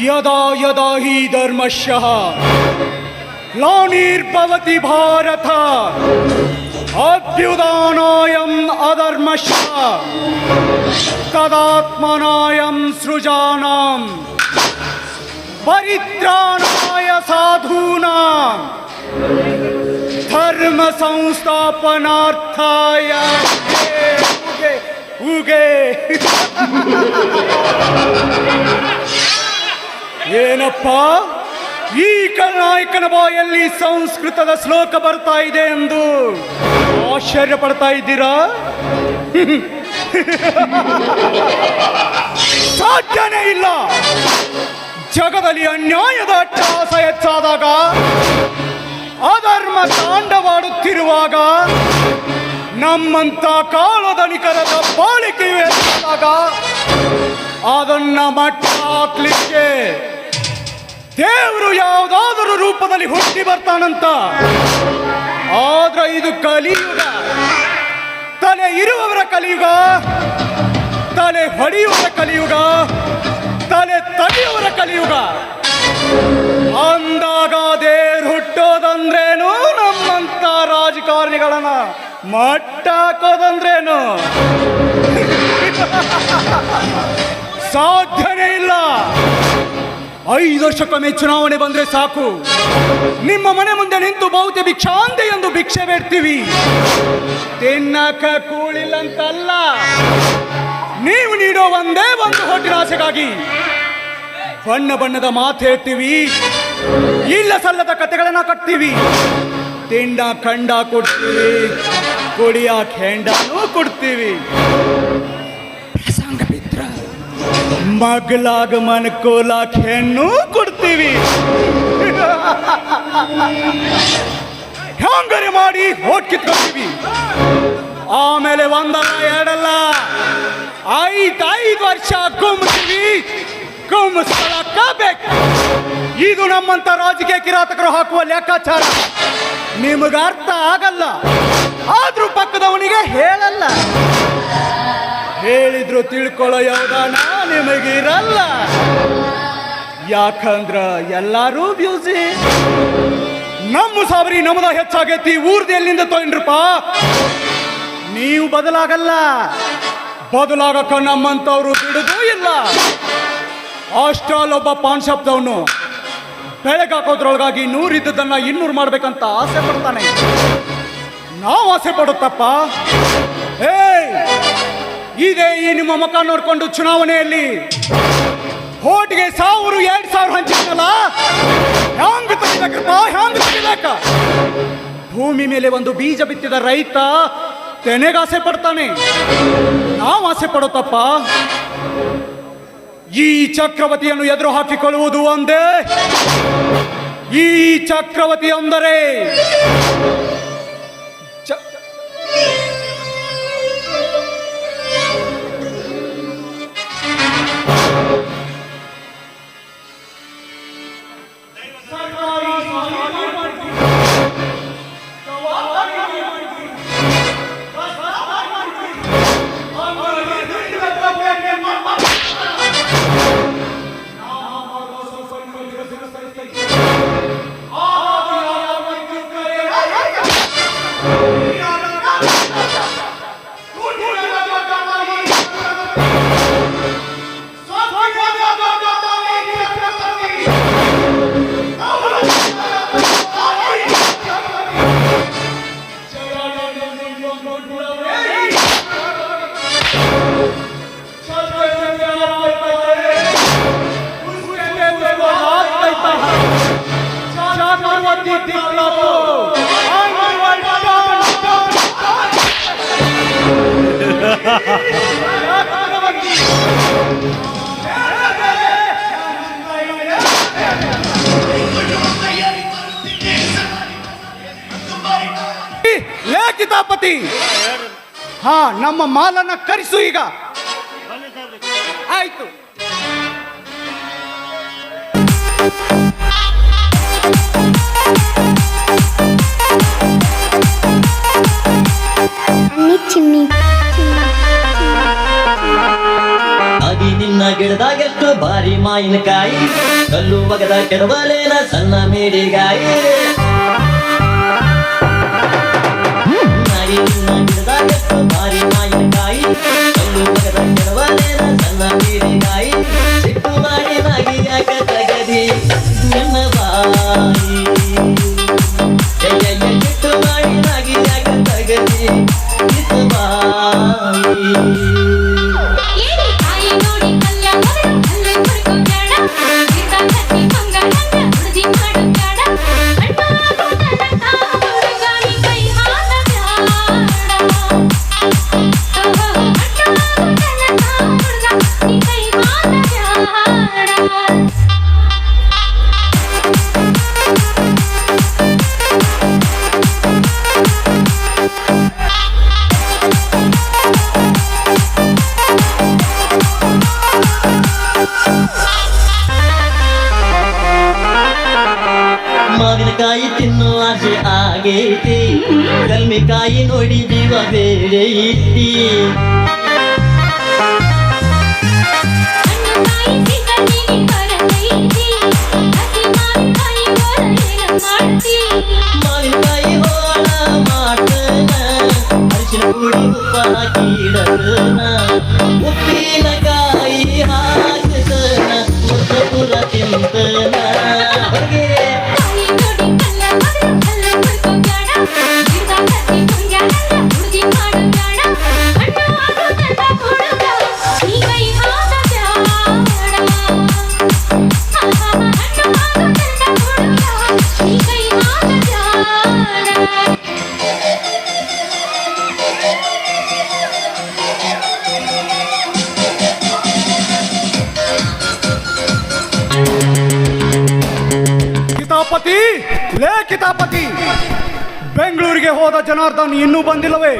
ಯದಾ ಯದಾ ಹಿ ಧರ್ಮಶಃ ಗ್ಲಾನಿರ್ಭವತಿ ಭಾರತ ಅಭ್ಯುದಾನಾಯಂ ಅಧರ್ಮಶಃ ತದಾತ್ಮನಾಯಂ ಸೃಜಾನಾಂ ಪರಿತ್ರಾಣಾಯ ಸಾಧೂನಾಂ ಧರ್ಮ ಸಂಸ್ಥಾಪನಾರ್ಥಾಯ ಉಗೆ ಉಗೆ. ಏನಪ್ಪ ಈ ನಾಯಕನ ಬಾಯಲ್ಲಿ ಸಂಸ್ಕೃತದ ಶ್ಲೋಕ ಬರ್ತಾ ಇದೆ ಎಂದು ಆಶ್ಚರ್ಯ ಪಡ್ತಾ ಇದ್ದೀರಾ? ಸಾಧ್ಯನೇ ಇಲ್ಲ. ಜಗದಲ್ಲಿ ಅನ್ಯಾಯದ ಅಟ್ಟಹಾಸ ಹೆಚ್ಚಾದಾಗ, ಅಧರ್ಮ ತಾಂಡವಾಡುತ್ತಿರುವಾಗ, ನಮ್ಮಂತ ಕಾಳಧನಿಕರದ ಬಾಳಿಕೆಯು ಹೆಚ್ಚಾದಾಗ ಅದನ್ನ ಮಟ್ಟ ಹಾಕ್ಲಿಕ್ಕೆ ದೇವರು ಯಾವುದಾದರೂ ರೂಪದಲ್ಲಿ ಹುಟ್ಟಿ ಬರ್ತಾನಂತ. ಆದ್ರೆ ಇದು ಕಲಿಯುಗ. ತಲೆ ಇರುವವರ ಕಲಿಯುಗ, ತಲೆ ಹೊಡೆಯುವವರ ಕಲಿಯುಗ, ತಲೆ ತಡೆಯುವವರ ಕಲಿಯುಗ. ಅಂದಾಗ ದೇವ್ರು ಹುಟ್ಟೋದಂದ್ರೇನು, ನಮ್ಮಂತ ರಾಜಕಾರಣಿಗಳನ್ನ ಮಟ್ಟ ಹಾಕೋದಂದ್ರೇನು? ಸಾಧ್ಯನೇ ಇಲ್ಲ. 5 ವರ್ಷಕ್ಕೊಮ್ಮೆ ಚುನಾವಣೆ ಬಂದ್ರೆ ಸಾಕು, ನಿಮ್ಮ ಮನೆ ಮುಂದೆ ನಿಂತು ಬಹುತೆ ಭಿಕ್ಷಾಂತೆ ಎಂದು ಭಿಕ್ಷೆ ಬೇಡ್ತೀವಿ. ತಿನ್ನಕ ಕೂಳಿಲ್ಲ ಅಂತಲ್ಲ, ನೀವು ನೀಡೋ ಒಂದೇ ಒಂದು ಹೋಟಿನ ಆಸೆಗಾಗಿ ಬಣ್ಣ ಬಣ್ಣದ ಮಾತು ಹೇಳ್ತೀವಿ, ಇಲ್ಲ ಸಲ್ಲದ ಕಥೆಗಳನ್ನ ಕಟ್ತೀವಿ. ತಿಂಡ ಕಂಡ ಕೊಡ್ತೀವಿ, ಕುಡಿಯ ಖೆಂಡನೂ ಕೊಡ್ತೀವಿ. ಪ್ರಸಂಗ ಬಿದ್ರ ಮಗ್ಲಾಗ ಮನ್ಕೋಲಾಕ್ ಹೆಣ್ಣು ಕೊಡ್ತೀವಿ. ಹ್ಯಾಂಗರೆ ಮಾಡಿ ಹೋಟ್ ಕಿತ್ಕೊಳ್ತೀವಿ. ಆಮೇಲೆ ಒಂದಲ್ಲ ಎರಡಲ್ಲ 5 ವರ್ಷ ಗುಮ್ತೀವಿ. ಗುಮ್ಸ್ಕೊಳಬೇಕು. ಇದು ನಮ್ಮಂತ ರಾಜಕೀಯ ಕಿರಾತಕರು ಹಾಕುವ ಲೆಕ್ಕಾಚಾರ. ನಿಮಗ ಅರ್ಥ ಆಗಲ್ಲ, ಆದ್ರೂ ಪಕ್ಕದವನಿಗೆ ಹೇಳಲ್ಲ. ಹೇಳಿದ್ರು ತಿಳ್ಕೊಳ್ಳೋ ಯೋಗಾನ ನಿಮಗಿರಲ್ಲ. ಯಾಕಂದ್ರ ಎಲ್ಲಾರೂ ಬ್ಯೂಸಿ. ನಮ್ಮ ಸಾಬರಿ ನಮ್ಮದ ಹೆಚ್ಚಾಗೈತಿ, ಊರ್ದು ಎಲ್ಲಿಂದ ತೊಗೊಂಡ್ರಪ್ಪ? ನೀವು ಬದಲಾಗಲ್ಲ. ಬದಲಾಗಕ್ಕ ನಮ್ಮಂತವ್ರು ಬಿಡುದೂ ಇಲ್ಲ. ಅಷ್ಟಲ್ಲೊಬ್ಬ ಪಾನ್ ಶಾಪ್ದವನು ಬೆಳಗ್ಗೆ ಹಾಕೋದ್ರೊಳಗಾಗಿ 100 ಇದ್ದದನ್ನ 200 ಮಾಡ್ಬೇಕಂತ ಆಸೆ ಪಡ್ತಾನೆ. ನಾವು ಆಸೆ ಪಡುತ್ತಪ್ಪ. ಇದೇ ಈ ನಿಮ್ಮ ಮುಖ ನೋಡ್ಕೊಂಡು ಚುನಾವಣೆಯಲ್ಲಿ ಹೋಟ್ಗೆ 1000-2000 ಹಂಚಿದ್ನಲ್ಲ, ಹ್ಯಾಂಗ ತೆಗಿಬೇಕಪ್ಪ? ಹ್ಯಾಂಗ ತೆಗಿಬೇಕ? ಭೂಮಿ ಮೇಲೆ ಒಂದು ಬೀಜ ಬಿತ್ತಿದ ರೈತ ತೆನೆಗಾಸೆ ಪಡ್ತಾನೆ. ನಾವು ಆಸೆ ಪಡುತ್ತಪ್ಪ. ಈ ಚಕ್ರವರ್ತಿಯನ್ನು ಎದುರು ಹಾಕಿಕೊಳ್ಳುವುದು ಒಂದೇ. ಈ ಚಕ್ರವರ್ತಿ ಅಂದರೆ ಕಿತಾಪತಿ. ಹಾ, ನಮ್ಮ ಮಾಲನ್ನ ಕರೆಸು ಈಗ. ಆಯ್ತು. ಚಿಮ್ಮಿ ಅದಿ ನಿನ್ನ ಗಿಡದಾಗೆಷ್ಟು ಬಾರಿ ಮಾವಿನಕಾಯಿ, ಕಲ್ಲು ಬಗದ ಕೆಡವಲೇನ ಸಣ್ಣ ಮೇಡಿಗಾಯಿ. ನಾಯಿ ನಿನ್ನ ಗಿಡದಾಗೆಷ್ಟು ಬಾರಿ ಮಾವಿನಕಾಯಿ, ಕಲ್ಲು ಬಗದ ಕೆಡವಲೇನ ಸಣ್ಣ ಮೇಡಿಗಾಯಿ. ಸಿಟ್ಟು ಮಾಡಿ ನಾಗಿ ಯಾಕ ತಗದಿ ನನ್ನ ಬಾಯಿ, ಸಿಟ್ಟು ಮಾಡಿ ನಾಗಿ ಯಾಕ ತಗದಿ ಬಾಯಿ. ಮಾವಿನಕಾಯಿ ತಿನ್ನೋ ಆಸೆ ಆಗೈತಿ, ಕಲ್ಮಿಕಾಯಿ ನೋಡಿ ಜೀವ ಬೇಡೈತಿ. ಮಾವಿನಕಾಯಿ ಹೋಳ ಮಾಡ್ತನ, ಅರಿಶಿನ ಪುಡಿ ಉಪ್ಪ ಹಾಕಿಡತನ, ಉಪ್ಪಿನಕಾಯಿ ಹಾಕತನ, ಮುದ್ದ ಪುರ ತಿಂತನ. ಕಿತಾಪತಿ, ಲೇ ಕಿತಾಪತಿ, ಬೆಂಗಳೂರಿಗೆ ಹೋದ ಜನಾರ್ದನ್ ಇನ್ನೂ ಬಂದಿಲ್ಲವೇ?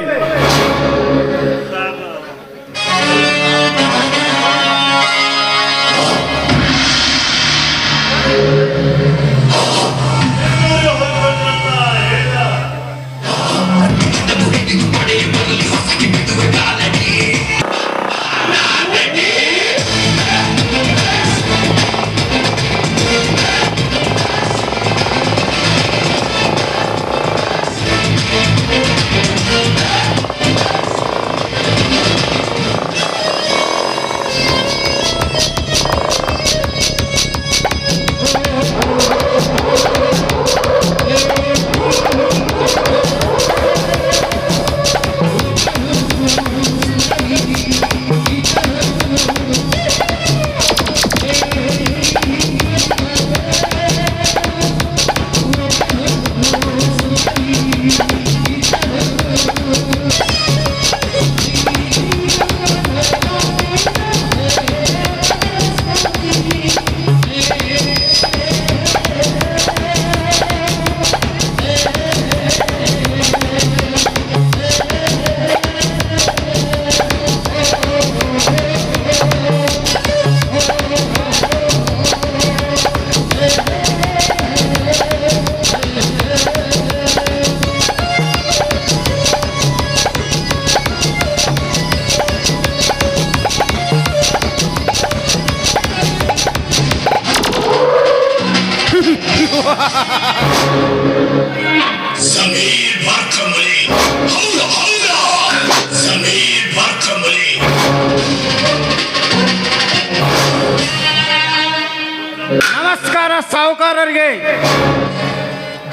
ನಮಸ್ಕಾರ ಸಾಹುಕಾರರಿಗೆ.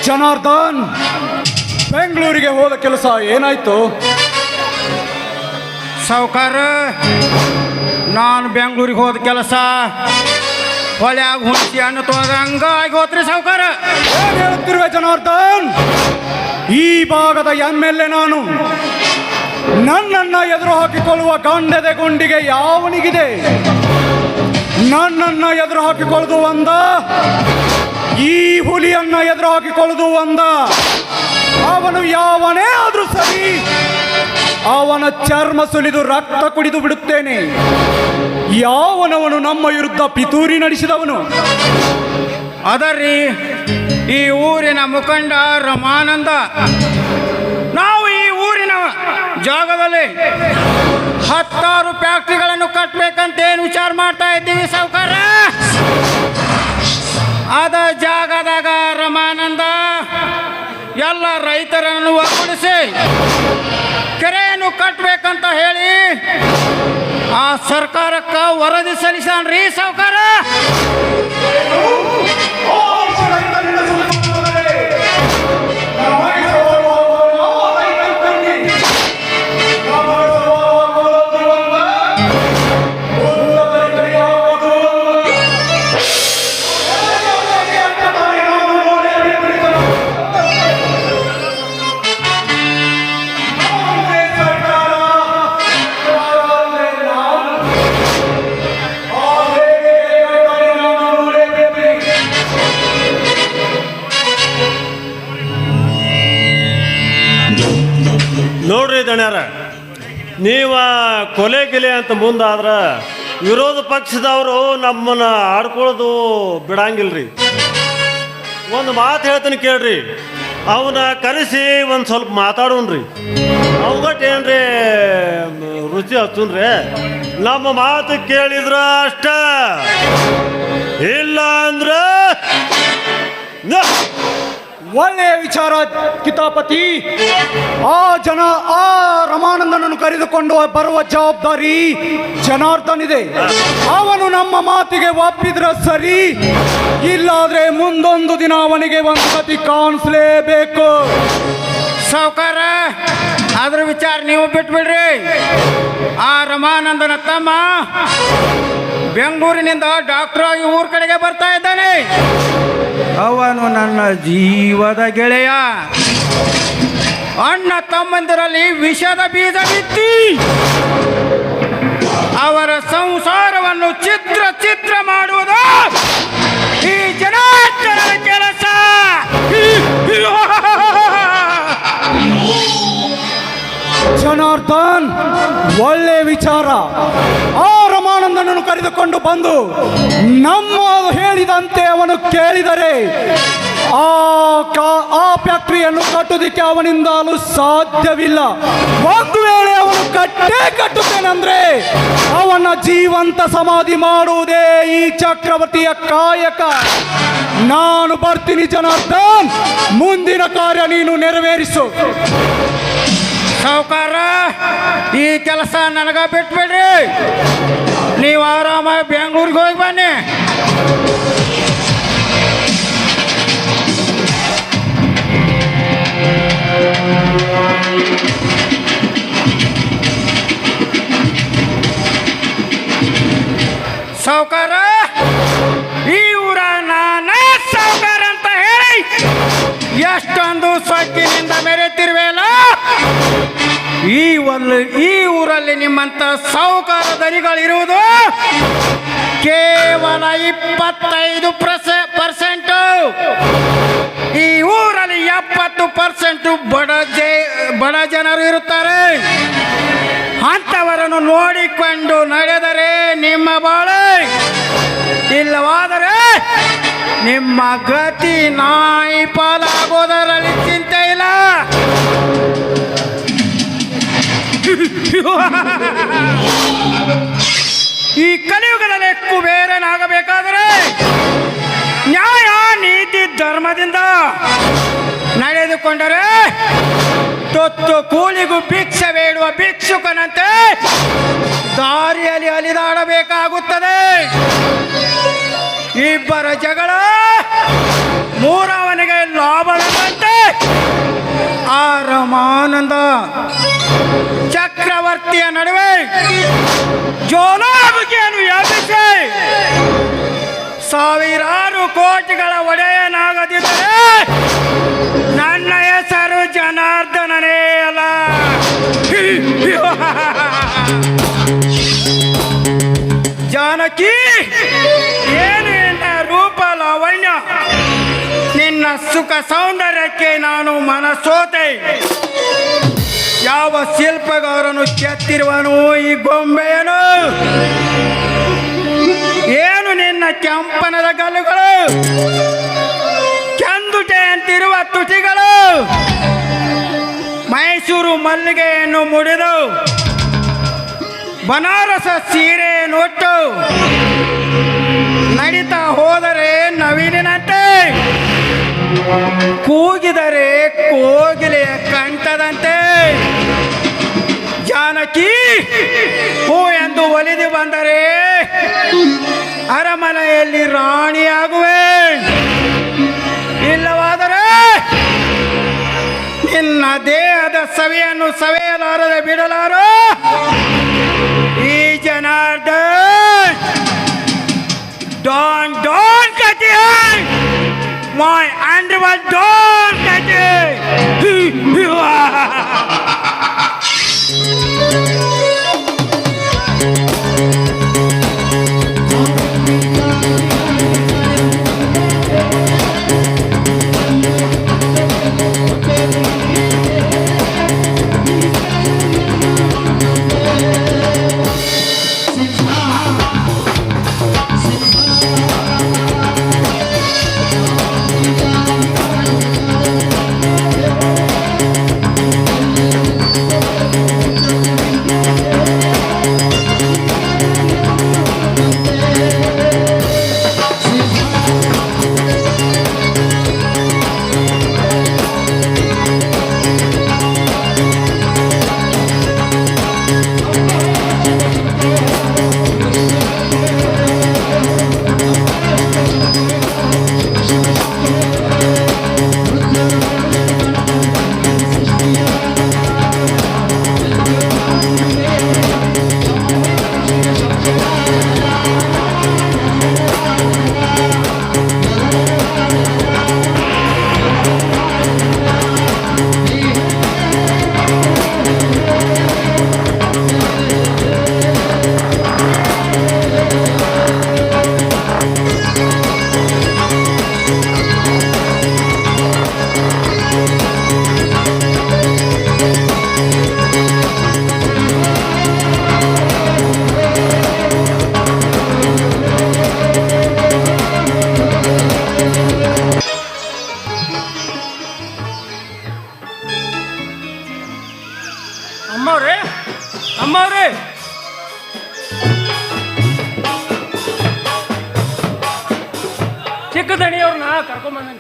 ಜನಾರ್ದನ್, ಬೆಂಗಳೂರಿಗೆ ಹೋದ ಕೆಲಸ ಏನಾಯ್ತು? ಸಾಹುಕಾರ, ನಾನು ಬೆಂಗಳೂರಿಗೆ ಹೋದ ಕೆಲಸ ಹೊಳ್ಯಾಗ ಹುಣಸಿ ಹಣ್ಣು ತೊಗೊಂಡಂಗ ಆಗಿ ಹೋತ್ರಿ ಸಾಹುಕಾರ. ಏನ್ ಹೇಳ್ತಿರುವೆ ಜನಾರ್ದನ್? ಈ ಭಾಗದ MLA ನಾನು. ನನ್ನನ್ನ ಎದುರು ಹಾಕಿಕೊಳ್ಳುವ ಗಂಡದೆ ಗುಂಡಿಗೆ ಯಾವನಿಗಿದೆ? ನನ್ನನ್ನ ಎದುರು ಹಾಕಿಕೊಳ್ಳುವುದು ಒಂದ, ಈ ಹುಲಿಯನ್ನ ಎದುರು ಹಾಕಿಕೊಳ್ಳುವುದು ಒಂದ. ಅವನು ಯಾವನೇ ಆದ್ರೂ ಸರಿ, ಅವನ ಚರ್ಮ ಸುಲಿದು ರಕ್ತ ಕುಡಿದು ಬಿಡುತ್ತೇನೆ. ಯಾವನವನು ನಮ್ಮ ವಿರುದ್ಧ ಪಿತೂರಿ ನಡೆಸಿದವನು? ಅದರಿ ಈ ಊರಿನ ಮುಖಂಡ ರಮಾನಂದ. ನಾವು ಈ ಊರಿನ ಜಾಗದಲ್ಲಿ 10 ಫ್ಯಾಕ್ಟರಿಗಳನ್ನು ಇದ್ದೀವಿ ಸಾವುಕಾರ. ಅದ ಜಾಗದಾಗ ರಮಾನಂದ ಎಲ್ಲ ರೈತರನ್ನು ಒಗ್ಗೂಡಿಸಿ ಕೆರೆಯನ್ನು ಕಟ್ಟಬೇಕಂತ ಹೇಳಿ ಆ ಸರ್ಕಾರಕ್ಕೆ ವರದಿ ಸಲ್ಲಿಸಾನ್ರಿ ಸಾವುಕಾರ. ನೋಡ್ರಿ ದಣ್ಯಾರ, ನೀವ ಕೊಲೆ ಗಿಲೆ ಅಂತ ಮುಂದಾದ್ರೆ ವಿರೋಧ ಪಕ್ಷದವರು ನಮ್ಮನ್ನ ಆಡ್ಕೊಳ್ಳೋದು ಬಿಡಂಗಿಲ್ರಿ. ಒಂದು ಮಾತು ಹೇಳ್ತೀನಿ ಕೇಳ್ರಿ, ಅವನ ಕರೆಸಿ ಒಂದು ಸ್ವಲ್ಪ ಮಾತಾಡೋನ್ರಿ. ಅವಗಟ್ಟೇನ್ರಿ ರುಚಿ ಹಚ್ಚುನ್ರಿ. ನಮ್ಮ ಮಾತು ಕೇಳಿದ್ರ ಅಷ್ಟ, ಇಲ್ಲ ಅಂದ್ರೆ ಒಳ್ಳೆಯ ವಿಚಾರ ಕಿತಾಪತಿ. ಆ ರಮಾನಂದನನ್ನು ಕರೆದುಕೊಂಡು ಬರುವ ಜವಾಬ್ದಾರಿ ಜನಾರ್ದನ್ ಇದೆ. ಅವನು ನಮ್ಮ ಮಾತಿಗೆ ಒಪ್ಪಿದ್ರೆ ಸರಿ, ಇಲ್ಲಾದ್ರೆ ಮುಂದೊಂದು ದಿನ ಅವನಿಗೆ ಒಂದು ಗತಿ ಕಾಣಿಸ್ಲೇಬೇಕು. ಸಾವುಕಾರ, ಅದ್ರ ವಿಚಾರ ನೀವು ಬಿಟ್ಬಿಡ್ರಿ. ಆ ರಮಾನಂದನ ತಮ್ಮ ಬೆಂಗಳೂರಿನಿಂದ ಡಾಕ್ಟರ್ ಆಗಿ ಊರ ಕಡೆಗೆ ಬರ್ತಾ ಇದ್ದಾನೆ. ಅವನು ನನ್ನ ಜೀವದ ಗೆಳೆಯ. ಅಣ್ಣ ತಮ್ಮಂದಿರಲ್ಲಿ ವಿಷದ ಬೀಜ ಬಿತ್ತಿ ಅವರ ಸಂಸಾರವನ್ನು ಚಿತ್ರ ಮಾಡುವುದು ಈ ಜನಾರ್ದನನ ಕೆಲಸ. ಜನಾರ್ದನ್, ಒಳ್ಳೆ ವಿಚಾರ. ಆ ರಮಾನಂದನನ್ನು ಕರೆದುಕೊಂಡು ಬಂದು ನಮ್ಮ ಹೇಳಿದಂತೆ ಅವನು ಕೇಳಿದರೆ ಆ ಫ್ಯಾಕ್ಟರಿಯನ್ನು ಕಟ್ಟುವುದಕ್ಕೆ ಅವನಿಂದಲೂ ಸಾಧ್ಯವಿಲ್ಲ. ಒಂದು ವೇಳೆ ಅವನು ಕಟ್ಟುತ್ತೇನೆಂದ್ರೆ ಅವನ ಜೀವಂತ ಸಮಾಧಿ ಮಾಡುವುದೇ ಈ ಚಕ್ರವರ್ತಿಯ ಕಾಯಕ. ನಾನು ಬರ್ತೀನಿ ಜನಾರ್ದನ್, ಮುಂದಿನ ಕಾರ್ಯ ನೀನು ನೆರವೇರಿಸು. ಸಾವುಕಾರ, ಈ ಕೆಲಸ ನನಗ ಬಿಟ್ಬಿಡ್ರಿ. ನೀವು ಆರಾಮಾಗಿ ಬೆಂಗಳೂರಿಗೆ ಹೋಗಿ ಬನ್ನಿ. ಸಾವುಕಾರ, ಈ ಊರ ನಾನೇ ಸಾವುಕಾರ ಅಂತ ಹೇಳಿ ಎಷ್ಟೊಂದು ಸೊಕ್ಕಿನಿಂದ ಮೆರೆತಿರುವೆಲ್ಲ. ಈ ಊರಲ್ಲಿ ನಿಮ್ಮಂತ ಸಾವುಕಾರ ದನಿಗಳಿರುವುದು ಕೇವಲ 25%. ಈ ಊರಲ್ಲಿ 70% ಬಡ ಜನರು ಇರುತ್ತಾರೆ. ಅಂಥವರನ್ನು ನೋಡಿಕೊಂಡು ನಡೆದರೆ ನಿಮ್ಮ ಬಾಳೆ, ಇಲ್ಲವಾದರೆ ನಿಮ್ಮ ಗತಿ ನಾಯಿ ಪಾಲಾಗೋದರಲ್ಲಿ ಚಿಂತೆ ಇಲ್ಲ. ಈ ಕಲಿಯುಗದಲ್ಲಿ ಕುಬೇರನಾಗಬೇಕಾದರೆ ನ್ಯಾಯ ನೀತಿ ಧರ್ಮದಿಂದ ನಡೆದುಕೊಂಡರೆ ತೊತ್ತು ಕೂಲಿಗೂ ಭಿಕ್ಷೆ ಬೇಡುವ ಭಿಕ್ಷುಕನಂತೆ ದಾರಿಯಲ್ಲಿ ಅಲಿದಾಡಬೇಕಾಗುತ್ತದೆ. ಇಬ್ಬರ ಜಗಳ ಮೂರವನಿಗೆ ಲಾಭದಂತೆ ಆ ರಮಾನಂದ ಚಕ್ರವರ್ತಿಯ ನಡುವೆ ಜೋಲಾಬುಕಿಯನ್ನು ವ್ಯಾಪಿಸಿ ಸಾವಿರಾರು ಕೋಟಿಗಳ ಒಡೆಯನಾಗದಿದ್ದರೆ ನನ್ನ ಹೆಸರು ಜನಾರ್ದನನೇ ಅಲ್ಲ. ಜಾನಕಿ, ಏನು ನಿನ್ನ ರೂಪ ಲಾವಣ್ಯ, ನಿನ್ನ ಸುಖ ಸೌಂದರ್ಯಕ್ಕೆ ನಾನು ಮನಸೋತೆ. ಯಾವ ಶಿಲ್ಪಗಾರನು ಕೆತ್ತಿರುವನು ಈ ಗೊಂಬೆಯನು? ಏನು ನಿನ್ನ ಕೆಂಪನದ ಗಲ್ಲುಗಳು, ಕೆಂದುಟೆ ಅಂತಿರುವ ತುಟಿಗಳು, ಮೈಸೂರು ಮಲ್ಲಿಗೆಯನ್ನು ಮುಡಿದು ಬನಾರಸ ಸೀರೆ ನೋಟ್ಟು ನಡೀತಾ ಹೋದರೆ ನವೀನಂತೆ, ಕೂಗಿದರೆ ಕೋಗಿಲೆಯ ಕಂಠದಂತೆ, ಜಾನಕಿ ಹೂ ಎಂದು ಒಲಿದು ಬಂದರೆ ಅರಮನೆಯಲ್ಲಿ ರಾಣಿಯಾಗುವೆ, ಇಲ್ಲವಾದರೆ ನಿನ್ನ ದೇಹದ ಸವಿಯನ್ನು ಸವೆಯಲಾರದೆ ಬಿಡಲಾರೋ ಈ Janardhan. Don't cut it! My underworld, don't cut it! ಅಮ್ಮವ್ರೆ ಚಿಕ್ಕ ದಣಿಯವ್ರನ್ನ ಕರ್ಕೊಂಬಂದ.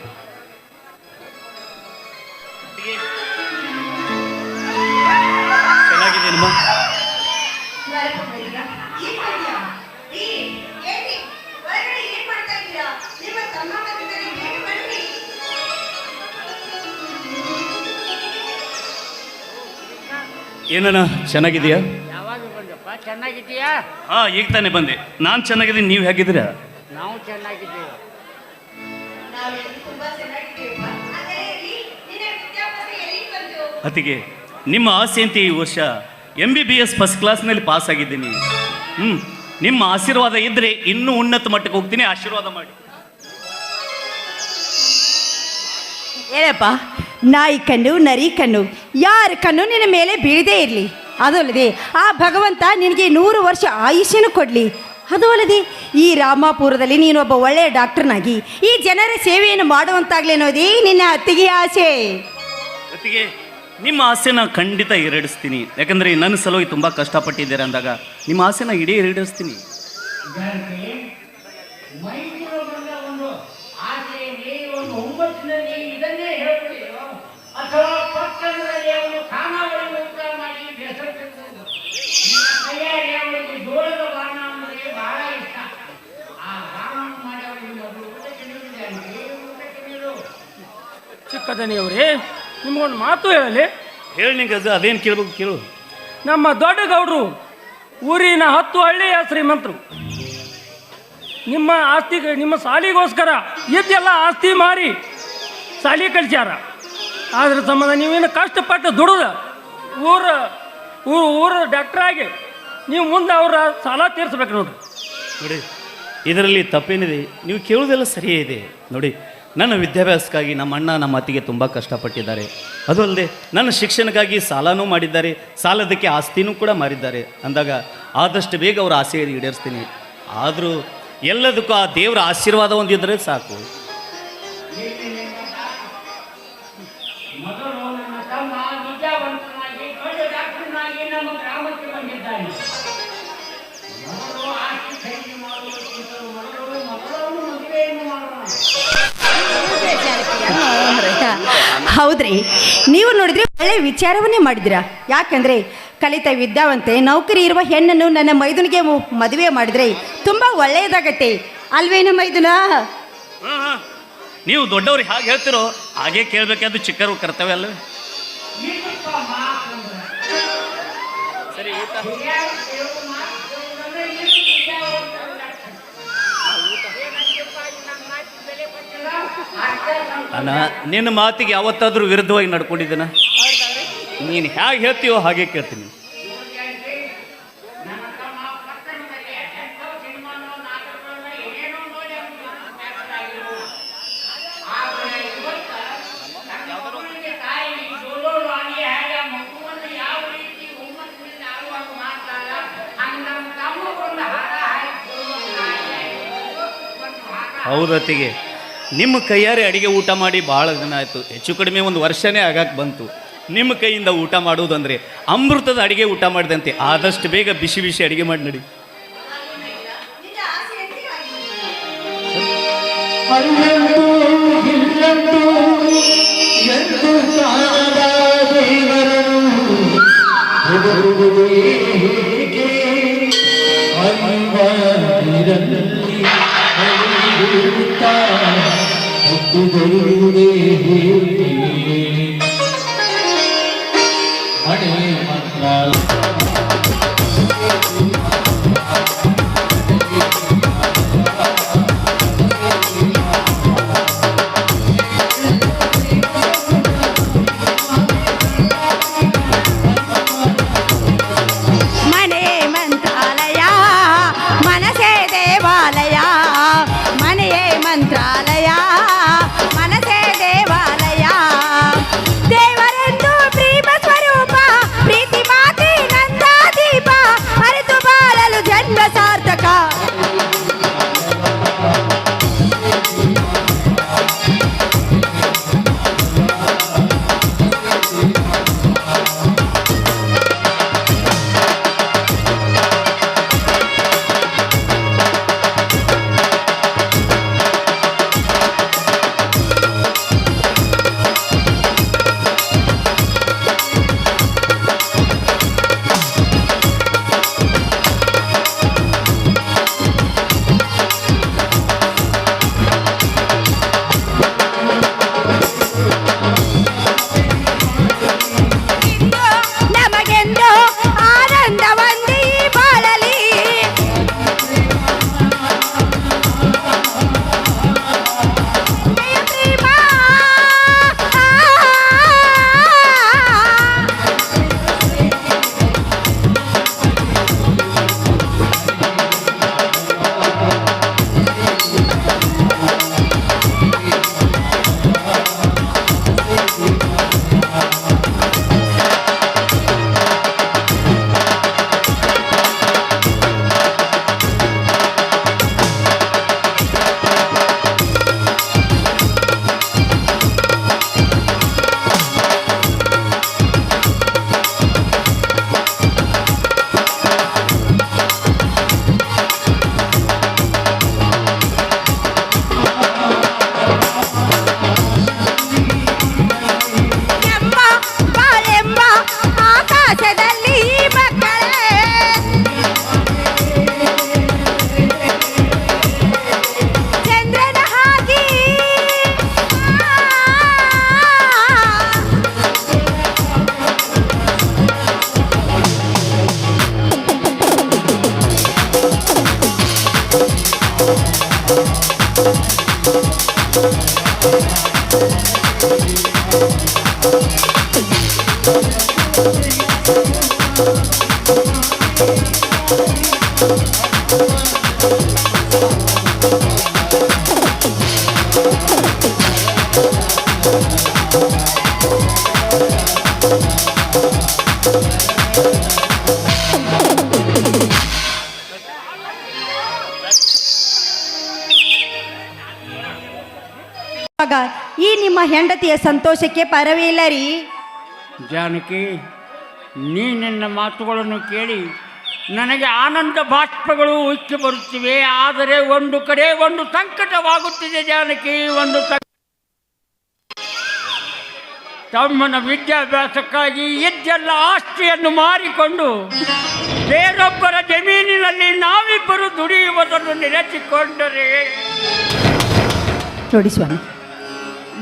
ಚೆನ್ನಾಗಿದ್ದೀನಮ್ಮ. ಏನಣ್ಣ ಚೆನ್ನಾಗಿದೆಯಾ? ಯಾವಾಗ ಬಂದಪ್ಪ? ಚೆನ್ನಾಗಿದ್ದೀಯಾ? ಹಾ ಈಗ ತಾನೇ ಬಂದೆ. ನಾನು ಚೆನ್ನಾಗಿದ್ದೀನಿ, ನೀವು ಹೇಗಿದ್ದೀರಾ? ನಾವು ಚೆನ್ನಾಗಿದ್ದೀವಿ. ಅತಿಗೆ ನಿಮ್ಮ ಆಸೆಯಂತೆ ಈ ವರ್ಷ MBBS ಫಸ್ಟ್ ಕ್ಲಾಸ್ನಲ್ಲಿ ಪಾಸ್ ಆಗಿದ್ದೀನಿ. ನಿಮ್ಮ ಆಶೀರ್ವಾದ ಇದ್ದರೆ ಇನ್ನೂ ಉನ್ನತ ಮಟ್ಟಕ್ಕೆ ಹೋಗ್ತೀನಿ, ಆಶೀರ್ವಾದ ಮಾಡಿ. ಏನಪ್ಪ, ನಾಯಿ ಕಣ್ಣು ನರಿ ಕಣ್ಣು ಯಾರ ಕಣ್ಣು ನಿನ್ನ ಮೇಲೆ ಬೀಳದೇ ಇರಲಿ. ಅದು ಅಲ್ಲದೆ ಆ ಭಗವಂತ ನಿನಗೆ 100 ವರ್ಷ ಆಯುಷ್ಯನು ಕೊಡಲಿ. ಅದು ಅಲ್ಲದೆ ಈ ರಾಮಾಪುರದಲ್ಲಿ ನೀನೊಬ್ಬ ಒಳ್ಳೆಯ ಡಾಕ್ಟರ್ನಾಗಿ ಈ ಜನರ ಸೇವೆಯನ್ನು ಮಾಡುವಂತಾಗಲಿ ಅನ್ನೋದೇ ನಿನ್ನ ಅತ್ತಿಗೆ ಆಸೆ. ಅತಿಗೆ ನಿಮ್ಮ ಆಸೆನ ಖಂಡಿತ ಈಡೇರಿಸ್ತೀನಿ. ಯಾಕಂದರೆ ನನ್ನ ಸಲುವಾಗಿ ತುಂಬ ಕಷ್ಟಪಟ್ಟಿದ್ದೀರ ಅಂದಾಗ ನಿಮ್ಮ ಆಸೆನ ಈಡೇರಿಸ್ತೀನಿ. ಚಿಕ್ಕ ದಣಿಯವ್ರೆ, ನಿಮ್ಗೊಂದು ಮಾತು ಹೇಳಲಿ. ಹೇಳಿ ನಿಂಗೆ ಅದೇನು ಕೇಳ್ಬೇಕು ಕೇಳು. ನಮ್ಮ ದೊಡ್ಡ ಗೌಡ್ರು ಊರಿನ 10 ಹಳ್ಳಿಯ ಶ್ರೀಮಂತರು. ನಿಮ್ಮ ಆಸ್ತಿಗೆ ನಿಮ್ಮ ಸಾಲಿಗೋಸ್ಕರ ಇದೆಲ್ಲ ಆಸ್ತಿ ಮಾರಿ ಸಾಲಿ ಕಳಿಸ್ಯಾರ. ಅದ್ರ ಸಂಬಂಧ ನೀವೇನು ಕಷ್ಟಪಟ್ಟು ದುಡಿದ ಊರ ಡಾಕ್ಟ್ರಾಗಿ ನೀವು ಮುಂದೆ ಅವರ ಸಾಲ ತೀರಿಸ್ಬೇಕು ನೋಡ್ರಿ. ನೋಡಿ, ಇದರಲ್ಲಿ ತಪ್ಪೇನಿದೆ? ನೀವು ಕೇಳೋದೆಲ್ಲ ಸರಿಯೇ ಇದೆ. ನೋಡಿ, ನನ್ನ ವಿದ್ಯಾಭ್ಯಾಸಕ್ಕಾಗಿ ನಮ್ಮ ಅಣ್ಣ ನಮ್ಮ ಅತ್ತಿಗೆ ತುಂಬ ಕಷ್ಟಪಟ್ಟಿದ್ದಾರೆ. ಅದು ಅಲ್ಲದೆ ನನ್ನ ಶಿಕ್ಷಣಕ್ಕಾಗಿ ಸಾಲನೂ ಮಾಡಿದ್ದಾರೆ, ಸಾಲದಕ್ಕೆ ಆಸ್ತಿನೂ ಕೂಡ ಮಾರಿದ್ದಾರೆ. ಅಂದಾಗ ಆದಷ್ಟು ಬೇಗ ಅವರ ಆಸೆ ಈಡೇರಿಸ್ತೀನಿ. ಆದರೂ ಎಲ್ಲದಕ್ಕೂ ಆ ದೇವರ ಆಶೀರ್ವಾದ ಹೊಂದಿದ್ರೆ ಸಾಕು. ಹೌದ್ರಿ, ನೀವು ನೋಡಿದ್ರೆ ಒಳ್ಳೆ ವಿಚಾರವನ್ನೇ ಮಾಡಿದಿರ. ಯಾಕಂದ್ರೆ ಕಲಿತ ವಿದ್ಯಾವಂತೆ ನೌಕರಿ ಇರುವ ಹೆಣ್ಣನ್ನು ನನ್ನ ಮೈದುನಿಗೆ ಮದುವೆ ಮಾಡಿದ್ರೆ ತುಂಬ ಒಳ್ಳೆಯದಾಗತ್ತೆ ಅಲ್ವೇನು ಮೈದುನ? ನೀವು ದೊಡ್ಡವ್ರು ಹಾಗೆ ಹೇಳ್ತಿರೋ ಹಾಗೆ ಕೇಳಬೇಕಾದ್ದು ಚಿಕ್ಕರು ಕರ್ತವ್ಯ ಅಲ್ಲವೇ? ಸರಿ, ಊಟ ಅಣ್ಣ, ನಿನ್ನ ಮಾತಿಗೆ ಯಾವತ್ತಾದ್ರೂ ವಿರುದ್ಧವಾಗಿ ನಡ್ಕೊಂಡಿದ್ದೇನ? ನೀನು ಹೇಗೆ ಹೇಳ್ತೀಯೋ ಹಾಗೆ ಕೇಳ್ತೀನಿ. ಹೌದತ್ತಿಗೆ, ನಿಮ್ಮ ಕೈಯಾರೆ ಅಡಿಗೆ ಊಟ ಮಾಡಿ ಭಾಳ ದಿನ ಆಯಿತು. ಹೆಚ್ಚು ಕಡಿಮೆ ಒಂದು ವರ್ಷನೇ ಆಗಕ್ಕೆ ಬಂತು. ನಿಮ್ಮ ಕೈಯಿಂದ ಊಟ ಮಾಡುವುದಂದರೆ ಅಮೃತದ ಅಡಿಗೆ ಊಟ ಮಾಡಿದಂತೆ. ಆದಷ್ಟು ಬೇಗ ಬಿಸಿ ಬಿಸಿ ಅಡಿಗೆ ಮಾಡಿ ನಡಿ. ಈ ನಿಮ್ಮ ಹೆಂಡತಿಯ ಸಂತೋಷಕ್ಕೆ ಪರವೇ ಇಲ್ಲ ರೀ. ಜಾನಕಿ, ನೀ ನಿನ್ನ ಮಾತುಗಳನ್ನು ಕೇಳಿ ನನಗೆ ಆನಂದ ಬಾಷ್ಪಗಳು ಉಕ್ಕಿ ಬರುತ್ತಿವೆ. ಆದರೆ ಒಂದು ಕಡೆ ಒಂದು ಸಂಕಟವಾಗುತ್ತಿದೆ ಜಾನಕಿ. ತಮ್ಮನ ವಿದ್ಯಾಭ್ಯಾಸಕ್ಕಾಗಿ ಇದ್ದೆಲ್ಲ ಆಸ್ತಿಯನ್ನು ಮಾರಿಕೊಂಡು ಬೇರೊಬ್ಬರ ಜಮೀನಿನಲ್ಲಿ ನಾವಿಬ್ಬರು ದುಡಿಯುವುದನ್ನು ನೆನೆಸಿಕೊಂಡರೆ ನೋಡಿ ಸ್ವಾಮಿ,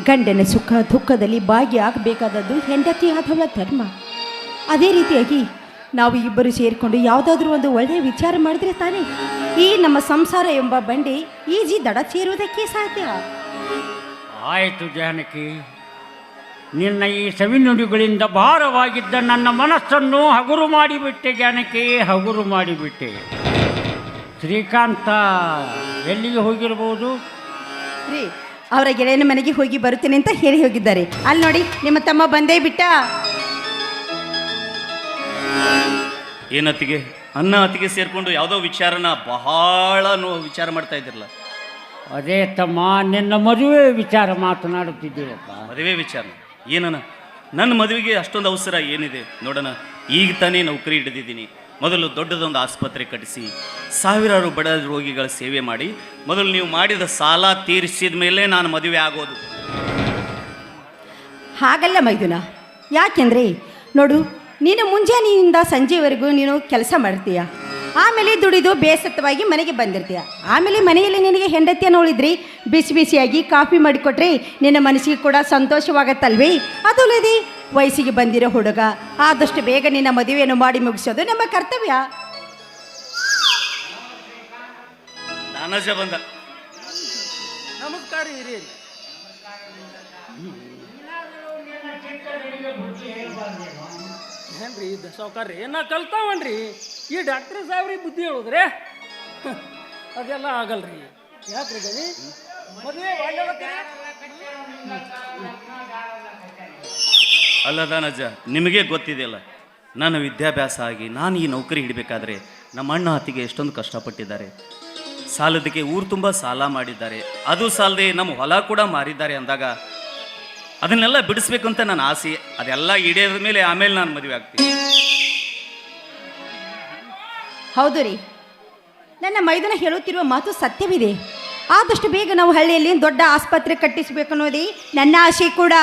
ಗಂಡನ ಸುಖ ದುಃಖದಲ್ಲಿ ಭಾಗಿಯಾಗಬೇಕಾದದ್ದು ಹೆಂಡತಿಯಾದವಳ ಧರ್ಮ. ಅದೇ ರೀತಿಯಾಗಿ ನಾವು ಇಬ್ಬರು ಸೇರಿಕೊಂಡು ಯಾವುದಾದ್ರೂ ಒಂದು ಒಳ್ಳೆಯ ವಿಚಾರ ಮಾಡಿದ್ರೆ ತಾನೇ ಈ ನಮ್ಮ ಸಂಸಾರ ಎಂಬ ಬಂಡೆ ಈಜಿ ದಡ ಸೇರುವುದಕ್ಕೆ ಸಾಧ್ಯ. ಆಯಿತು ಜಾನಕಿ, ನಿನ್ನ ಈ ಸವಿನುಡಿಗಳಿಂದ ಭಾರವಾಗಿದ್ದ ನನ್ನ ಮನಸ್ಸನ್ನು ಹಗುರು ಮಾಡಿಬಿಟ್ಟೆ ಜಾನಕಿ, ಹಗುರು ಮಾಡಿಬಿಟ್ಟೆ. ಶ್ರೀಕಾಂತ ಎಲ್ಲಿಗೆ ಹೋಗಿರ್ಬೋದು? ರೀ, ಅವರ ಗೆಳೆಯನ ಮನೆಗೆ ಹೋಗಿ ಬರುತ್ತೇನೆ ಅಂತ ಹೇಳಿ ಹೋಗಿದ್ದಾರೆ. ಅಲ್ಲಿ ನೋಡಿ, ನಿಮ್ಮ ತಮ್ಮ ಬಂದೇ ಬಿಟ್ಟ. ಏನತ್ತಿಗೆ ಅನ್ನ ಅತ್ತಿಗೆ ಸೇರಿಕೊಂಡು ಯಾವುದೋ ವಿಚಾರನ ಬಹಳ ವಿಚಾರ ಮಾಡ್ತಾ ಇದ್ದಿರಲ್ಲ. ಅದೇ ತಮ್ಮ, ನಿನ್ನ ಮದುವೆ ವಿಚಾರ ಮಾತನಾಡುತ್ತಿದ್ದೀವಪ್ಪ. ಮದುವೆ ವಿಚಾರ ಏನನ? ನನ್ನ ಮದುವೆಗೆ ಅಷ್ಟೊಂದು ಅವಸರ ಏನಿದೆ ನೋಡೋಣ. ಈಗ ತಾನೇ ನೌಕರಿ ಹಿಡಿದಿದ್ದೀನಿ. ಮೊದಲು ದೊಡ್ಡದೊಂದು ಆಸ್ಪತ್ರೆ ಕಟ್ಟಿಸಿ ಸಾವಿರಾರು ಬಡ ರೋಗಿಗಳ ಸೇವೆ ಮಾಡಿ ಮೊದಲು ನೀವು ಮಾಡಿದ ಸಾಲ ತೀರಿಸಿದ ಮೇಲೆ ನಾನು ಮದುವೆ ಆಗೋದು. ಹಾಗಲ್ಲ ಮೈದುನ, ಯಾಕೆಂದರೆ ನೋಡು, ನೀನು ಮುಂಜಾನೆಯಿಂದ ಸಂಜೆವರೆಗೂ ನೀನು ಕೆಲಸ ಮಾಡ್ತೀಯ, ಆಮೇಲೆ ದುಡಿದು ಬೇಸತ್ತವಾಗಿ ಮನೆಗೆ ಬಂದಿರ್ತೀಯ. ಆಮೇಲೆ ಮನೆಯಲ್ಲಿ ನಿನಗೆ ಹೆಂಡತಿಯನ್ನು ಉಳಿದ್ರಿ ಬಿಸಿ ಬಿಸಿಯಾಗಿ ಕಾಫಿ ಮಾಡಿಕೊಟ್ರೆ ನಿನ್ನ ಮನಸ್ಸಿಗೆ ಕೂಡ ಸಂತೋಷವಾಗತ್ತಲ್ವೇ? ಅದು ಅಲ್ಲದೆ ವಯಸ್ಸಿಗೆ ಬಂದಿರೋ ಹುಡುಗ, ಆದಷ್ಟು ಬೇಗ ನಿನ್ನ ಮದುವೆಯನ್ನು ಮಾಡಿ ಮುಗಿಸೋದು ನಮ್ಮ ಕರ್ತವ್ಯ. ನಾನಜ ಬಂದ. ನಮಸ್ಕಾರ ಹಿರಿಯರಿ. ಏನ್ರಿ ಸಾವುಕಾರ್ರಿ, ನಾ ಕಲ್ತಾವನ್ರಿ. ಈ ಡಾಕ್ಟ್ರ್ ಸಾಹೇಬ್ರಿಗೆ ಬುದ್ಧಿ ಹೇಳುದ್ರಿ ಅದೆಲ್ಲ ಆಗಲ್ರಿ. ಯಾಕ್ರಿ ಗಣಿ ಮದುವೆ ಅಲ್ಲ ದಾನಜ್ಜ, ನಿಮಗೆ ಗೊತ್ತಿದೆಯಲ್ಲ ನನ್ನ ವಿದ್ಯಾಭ್ಯಾಸ ಆಗಿ ನಾನು ಈ ನೌಕರಿ ಹಿಡಬೇಕಾದ್ರೆ ನಮ್ಮ ಅಣ್ಣ ಅತ್ತಿಗೆ ಎಷ್ಟೊಂದು ಕಷ್ಟಪಟ್ಟಿದ್ದಾರೆ. ಸಾಲದಕ್ಕೆ ಊರು ತುಂಬ ಸಾಲ ಮಾಡಿದ್ದಾರೆ. ಅದು ಸಾಲದೆ ನಮ್ಮ ಹೊಲ ಕೂಡ ಮಾರಿದ್ದಾರೆ ಅಂದಾಗ ಅದನ್ನೆಲ್ಲ ಬಿಡಿಸ್ಬೇಕು ಅಂತ ನನ್ನ ಆಸೆ. ಅದೆಲ್ಲ ಈಡೇರಿದ ಮೇಲೆ ಆಮೇಲೆ ನಾನು ಮದುವೆ ಆಗ್ತೀನಿ. ಹೌದು ರೀ, ನನ್ನ ಮೈದುನ ಹೇಳುತ್ತಿರುವ ಮಾತು ಸತ್ಯವಿದೆ. ಆದಷ್ಟು ಬೇಗ ನಾವು ಹಳ್ಳಿಯಲ್ಲಿ ದೊಡ್ಡ ಆಸ್ಪತ್ರೆ ಕಟ್ಟಿಸಬೇಕು ಅನ್ನೋದೇ ನನ್ನ ಆಸೆ ಕೂಡ.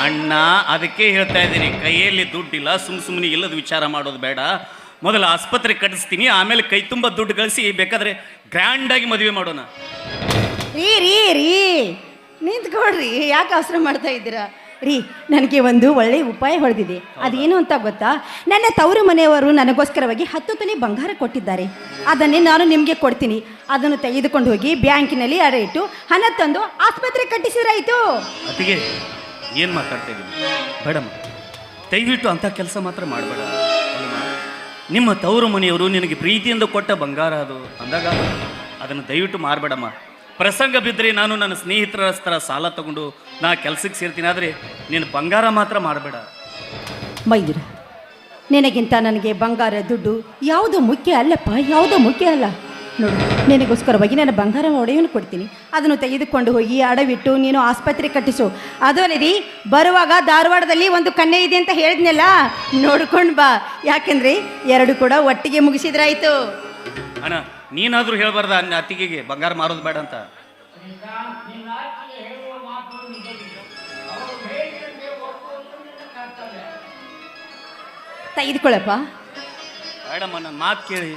ಅಣ್ಣ, ಅದಕ್ಕೆ ಹೇಳ್ತಾ ಇದ್ದೀನಿ, ಕೈಯಲ್ಲಿ ದುಡ್ಡಿಲ್ಲ, ಸುಮ್ಮನೆ ಇಲ್ಲದ ವಿಚಾರ ಮಾಡೋದು ಬೇಡ. ಮೊದಲು ಆಸ್ಪತ್ರೆ ಕಟ್ಟಿಸ್ತೀನಿ, ಆಮೇಲೆ ಕೈ ತುಂಬ ದುಡ್ಡು ಗಳಿಸಿ ಬೇಕಾದರೆ ಗ್ರ್ಯಾಂಡಾಗಿ ಮದುವೆ ಮಾಡೋಣ. ರೀ ರೀ ರೀ ನಿಂತ್ಕೊಡ್ರಿ, ಯಾಕೆ ಅವಸರ ಮಾಡ್ತಾ ಇದ್ದೀರಾ ರೀ? ನನಗೆ ಒಂದು ಒಳ್ಳೆಯ ಉಪಾಯ ಹೊಳೆದಿದೆ. ಅದೇನು ಅಂತ ಗೊತ್ತಾ? ನನ್ನ ತವರು ಮನೆಯವರು ನನಗೋಸ್ಕರವಾಗಿ 10 ತೊಲೆ ಬಂಗಾರ ಕೊಟ್ಟಿದ್ದಾರೆ. ಅದನ್ನೇ ನಾನು ನಿಮಗೆ ಕೊಡ್ತೀನಿ. ಅದನ್ನು ತೆಗೆದುಕೊಂಡು ಹೋಗಿ ಬ್ಯಾಂಕಿನಲ್ಲಿ ಅಡ ಇಟ್ಟು ಹಣ ತಂದು ಆಸ್ಪತ್ರೆ ಕಟ್ಟಿಸಿದ್ರಾಯ್ತು. ಅತಿಗೆ ಏನು ಮಾತಾಡ್ತಾ ಇದ್ದೀನಿ? ಬೇಡಮ್ಮ, ದಯವಿಟ್ಟು ಅಂಥ ಕೆಲಸ ಮಾತ್ರ ಮಾಡಬೇಡ. ನಿಮ್ಮ ತವರು ಮನೆಯವರು ನಿನಗೆ ಪ್ರೀತಿಯಿಂದ ಕೊಟ್ಟ ಬಂಗಾರ ಅದು ಅಂದಾಗ ಅದನ್ನು ದಯವಿಟ್ಟು ಮಾರಬೇಡಮ್ಮ. ಪ್ರಸಂಗ ಬಿದ್ದರೆ ನಾನು ನನ್ನ ಸ್ನೇಹಿತರ ಹತ್ರ ಸಾಲ ತಗೊಂಡು ನಾ ಕೆಲಸಕ್ಕೆ ಸೇರ್ತೀನಿ. ಆದರೆ ನೀನು ಬಂಗಾರ ಮಾತ್ರ ಮಾಡಬೇಡ. ಮೈದುರ, ನಿನಗಿಂತ ನನಗೆ ಬಂಗಾರ ದುಡ್ಡು ಯಾವುದು ಮುಖ್ಯ ಅಲ್ಲಪ್ಪ, ಯಾವುದೋ ಮುಖ್ಯ ಅಲ್ಲ. ನೋಡು, ನಿನಗೋಸ್ಕರವಾಗಿ ನಾನು ಬಂಗಾರ ಒಡೆಯನ್ನು ಕೊಡ್ತೀನಿ. ಅದನ್ನು ತೆಗೆದುಕೊಂಡು ಹೋಗಿ ಅಡವಿಟ್ಟು ನೀನು ಆಸ್ಪತ್ರೆ ಕಟ್ಟಿಸು. ಅದು ಅಲ್ಲದೆ ಬರುವಾಗ ಧಾರವಾಡದಲ್ಲಿ ಒಂದು ಕನ್ಯೆ ಇದೆ ಅಂತ ಹೇಳಿದ್ನಲ್ಲ, ನೋಡ್ಕೊಂಡು ಬಾ. ಯಾಕೆಂದರೆ 2 ಕೂಡ ಒಟ್ಟಿಗೆ ಮುಗಿಸಿದ್ರಾಯ್ತು. ಅಣ್ಣ, ನೀನಾದರೂ ಹೇಳ್ಬಾರ್ದ ಅತ್ತಿಗೆಗೆ ಬಂಗಾರ ಮಾರೋದು ಬೇಡ ಅಂತ? ತೆಗೆದುಕೊಳ್ಳಪ್ಪ. ಬೇಡಮ್ಮ, ನನ್ನ ಮಾತು ಕೇಳಿ.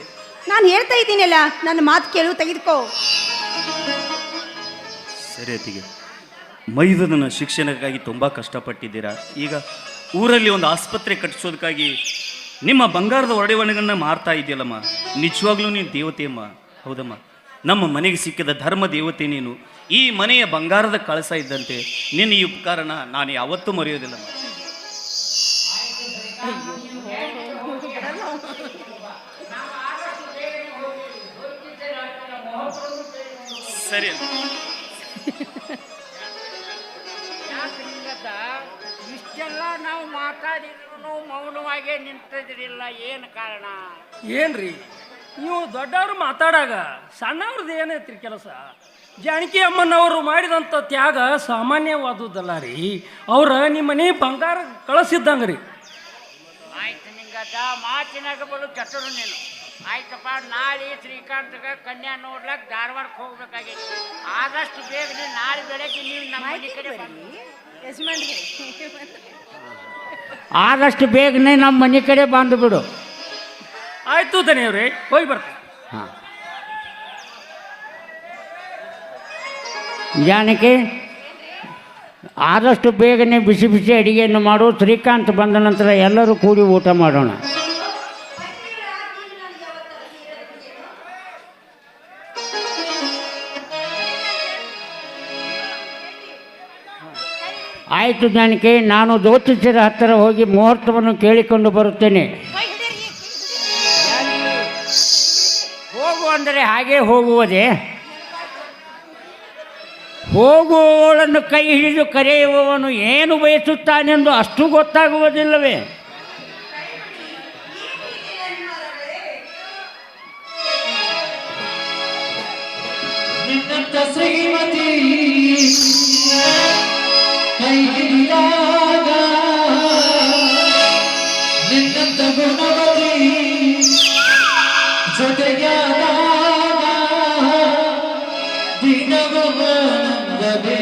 ನಾನು ಹೇಳ್ತಾ ಇದ್ದೀನಲ್ಲ, ನನ್ನ ಮಾತು ಕೇಳು, ತೆಗೆದುಕೋ. ಸರಿ ಅತ್ತಿಗೆ, ಮೈದುನನ ಶಿಕ್ಷಣಕ್ಕಾಗಿ ತುಂಬ ಕಷ್ಟಪಟ್ಟಿದ್ದೀರಾ. ಈಗ ಊರಲ್ಲಿ ಒಂದು ಆಸ್ಪತ್ರೆ ಕಟ್ಟಿಸೋದಕ್ಕಾಗಿ ನಿಮ್ಮ ಬಂಗಾರದ ಒಡೆವಣೆಗಳನ್ನ ಮಾರ್ತಾ ಇದೆಯಲ್ಲಮ್ಮ, ನಿಜವಾಗ್ಲೂ ನೀನು ದೇವತೆಯಮ್ಮ. ಹೌದಮ್ಮ, ನಮ್ಮ ಮನೆಗೆ ಸಿಕ್ಕಿದ ಧರ್ಮ ದೇವತೆ ನೀನು. ಈ ಮನೆಯ ಬಂಗಾರದ ಕಳಸ ಇದ್ದಂತೆ ನಿನ್ನ ಈ ಉಪಕಾರನ ನಾನು ಯಾವತ್ತೂ ಮರೆಯೋದಿಲ್ಲಮ್ಮ. ಸರಿ ಇಷ್ಟೆಲ್ಲ ನಾವು ಮಾತಾಡಿದ್ರು ಮೌನವಾಗೇ ನಿಂತಿದ್ರಿಲ್ಲ, ಏನು ಕಾರಣ? ಏನ್ರಿ ನೀವು ದೊಡ್ಡವರು ಮಾತಾಡಾಗ ಸಣ್ಣವ್ರದ್ದು ಏನೈತ್ರಿ ಕೆಲಸ? ಜಾನಕಿ ಅಮ್ಮನವರು ಮಾಡಿದಂಥ ತ್ಯಾಗ ಸಾಮಾನ್ಯವಾದುದಲ್ಲ ರೀ. ಅವ್ರ ನಿಮ್ಮ ಮನೆ ಬಂಗಾರ ಕಳಿಸಿದ್ದಂಗೆ ರೀ. ಆಯ್ತು, ನಿಂಗ ಗದ್ದ ಮಾತಿನಾಗ ಬಲು ಕೆಟ್ಟರು ನೀನು. ಆಯ್ತಪ್ಪ, ನಾಳೆ ಶ್ರೀಕಾಂತ್ಗೆ ಕನ್ಯಾ ನೋಡ್ಲಕ್ ಧಾರವಾಡಕ್ಕೆ ಹೋಗ್ಬೇಕಾಗಿತ್ತು. ಆದಷ್ಟು ಬೇಗ ನೀನು ನಾಳೆ ಬೆಳಗ್ಗೆ ನೀವು ನಮ್ಮ ಮನೆ ಕಡೆ ಆದಷ್ಟು ಬೇಗನೆ ನಮ್ಮ ಮನೆ ಕಡೆ ಬಂದು ಬಿಡು. ಆಯ್ತು ದನಿಯವ್ರೆ, ಹೋಗಿ ಬರ್ತೀನಿ. ಹಾಂ ಜಾನಕಿ, ಆದಷ್ಟು ಬೇಗನೆ ಬಿಸಿ ಬಿಸಿ ಅಡಿಗೆಯನ್ನು ಮಾಡು. ಶ್ರೀಕಾಂತ್ ಬಂದ ನಂತರ ಎಲ್ಲರೂ ಕೂಡಿ ಊಟ ಮಾಡೋಣ. ಆಯಿತು ಜಾನಕಿ, ನಾನು ಜ್ಯೋತಿಷ್ಯರ ಹತ್ತಿರ ಹೋಗಿ ಮುಹೂರ್ತವನ್ನು ಕೇಳಿಕೊಂಡು ಬರುತ್ತೇನೆ. ಹೋಗು ಅಂದರೆ ಹಾಗೆ ಹೋಗುವುದೇ? ಹೋಗುವವಳನ್ನು ಕೈ ಹಿಡಿದು ಕರೆಯುವವನು ಏನು ಬಯಸುತ್ತಾನೆಂದು ಅಷ್ಟು ಗೊತ್ತಾಗುವುದಿಲ್ಲವೇ? ನಿನ್ನಂತ ಶ್ರೀಮತಿ ಕೈ ಹಿಡಿದಾಗ, ನಿನ್ನಂತ ಗುಣವತಿ ಜೊತೆಗಾದಾಗ ದಿನವೇ